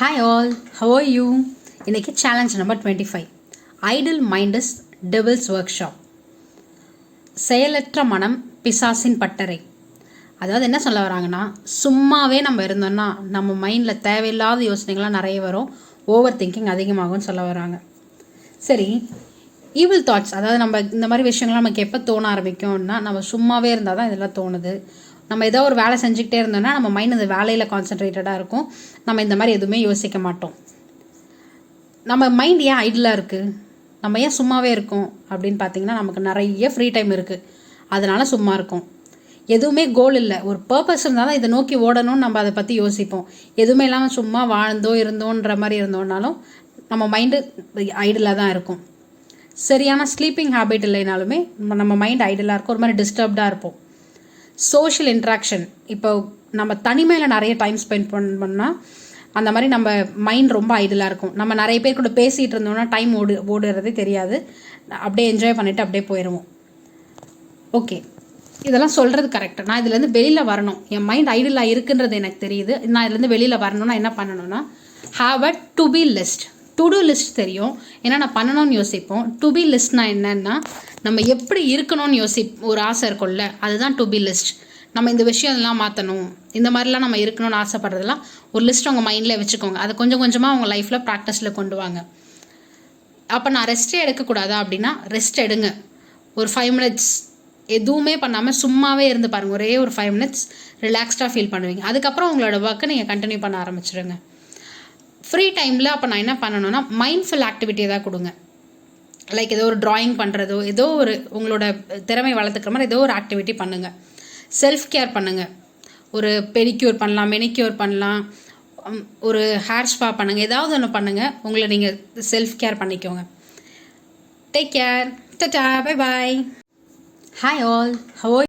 Hi all, how are you? இன்னைக்கு challenge number 25. Idle mind is devil's workshop. செயலற்ற மனம் பிசாசின் பட்டறை. அதாவது என்ன சொல்ல வராங்கன்னா, சும்மாவே நம்ம இருந்தோம்னா நம்ம மைண்டில் தேவையில்லாத யோசனைகள்லாம் நிறைய வரும், ஓவர் திங்கிங் அதிகமாகும்னு சொல்ல வராங்க. சரி, ஈவில் தாட்ஸ், அதாவது நம்ம இந்த மாதிரி விஷயங்கள்லாம் நமக்கு எப்போ தோண ஆரம்பிக்கும்னா, நம்ம சும்மாவே இருந்தால் தான் இதெல்லாம் தோணுது. நம்ம ஏதோ ஒரு வேலை செஞ்சுக்கிட்டே இருந்தோம்னா நம்ம மைண்ட் அந்த வேலையில் கான்சென்ட்ரேட்டடாக இருக்கும், நம்ம இந்த மாதிரி எதுவுமே யோசிக்க மாட்டோம். நம்ம மைண்ட் ஏன் ஐடிலாக இருக்குது, நம்ம ஏன் சும்மாவே இருக்கோம் அப்படின்னு பார்த்தீங்கன்னா, நமக்கு நிறைய ஃப்ரீ டைம் இருக்குது, அதனால சும்மா இருக்கும். எதுவுமே கோல் இல்லை, ஒரு பர்பஸ் இருந்தால் தான் இதை நோக்கி ஓடணும்னு நம்ம அதை பற்றி யோசிப்போம். எதுவுமே இல்லாமல் சும்மா வாழ்ந்தோ இருந்தோன்ற மாதிரி இருந்தோம்னாலும் நம்ம மைண்டு ஐடிலாக தான் இருக்கும். சரியான ஸ்லீப்பிங் ஹேபிட் இல்லைனாலுமே நம்ம மைண்ட் ஐடிலாக இருக்கும், ஒரு மாதிரி டிஸ்டர்ப்டாக இருப்போம். சோஷியல் இன்ட்ராக்ஷன், இப்போ நம்ம தனிமையில் நிறைய டைம் ஸ்பெண்ட் பண்ணோம்னா அந்த மாதிரி நம்ம மைண்ட் ரொம்ப ஐடிலாக இருக்கும். நம்ம நிறைய பேர் கூட பேசிகிட்டு இருந்தோம்னா டைம் ஓடுறதே தெரியாது, அப்படியே என்ஜாய் பண்ணிவிட்டு அப்படியே போயிடுவோம். ஓகே, இதெல்லாம் சொல்கிறது கரெக்டு. நான் இதுலேருந்து வெளியில் வரணும், என் மைண்ட் ஐடிலாக இருக்குன்றது எனக்கு தெரியுது, நான் இதுலேருந்து வெளியில் வரணும்னா என்ன பண்ணணும்னா, have a to be list. To do list தெரியும், ஏன்னா நான் பண்ணணும்னு யோசிப்போம். டு பி லிஸ்ட்னா என்னன்னா, நம்ம எப்படி இருக்கணும்னு ஒரு ஆசை இருக்கும்ல, அதுதான் டு பி லிஸ்ட். நம்ம இந்த விஷயம் எல்லாம் மாற்றணும், இந்த மாதிரிலாம் நம்ம இருக்கணும்னு ஆசைப்படுறதெல்லாம் ஒரு லிஸ்ட் உங்கள் மைண்டில் வச்சுக்கோங்க. அதை கொஞ்சம் கொஞ்சமாக உங்கள் லைஃப்பில் ப்ராக்டிஸில் கொண்டு வாங்க. அப்போ நான் ரெஸ்ட்டே எடுக்கக்கூடாதா அப்படின்னா ரெஸ்ட் எடுங்க. ஒரு 5 மினிட்ஸ் எதுவுமே பண்ணாமல் சும்மாவே இருந்து பாருங்கள், ஒரே ஒரு 5 மினிட்ஸ் ரிலாக்ஸ்டாக ஃபீல் பண்ணுவீங்க. அதுக்கப்புறம் உங்களோட ஒர்க்கை நீங்கள் கண்டினியூ பண்ண ஆரம்பிச்சிடுங்க. ஃப்ரீ டைமில் அப்போ நான் என்ன பண்ணணும்னா, மைண்ட்ஃபுல் ஆக்டிவிட்டி தான் கொடுங்க. லைக் ஏதோ ஒரு ட்ராயிங் பண்ணுறதோ, ஏதோ ஒரு உங்களோட திறமை வளர்த்துக்கிற மாதிரி ஏதோ ஒரு ஆக்டிவிட்டி பண்ணுங்கள். செல்ஃப் கேர் பண்ணுங்கள். ஒரு பெடிக்யூர் பண்ணலாம், மெனிக்யூர் பண்ணலாம், ஒரு ஹேர் ஸ்பா பண்ணுங்கள், ஏதாவது ஒன்று பண்ணுங்கள். உங்களை நீங்கள் செல்ஃப் கேர் பண்ணிக்கோங்க. Take care, tata, bye bye. Hi all, have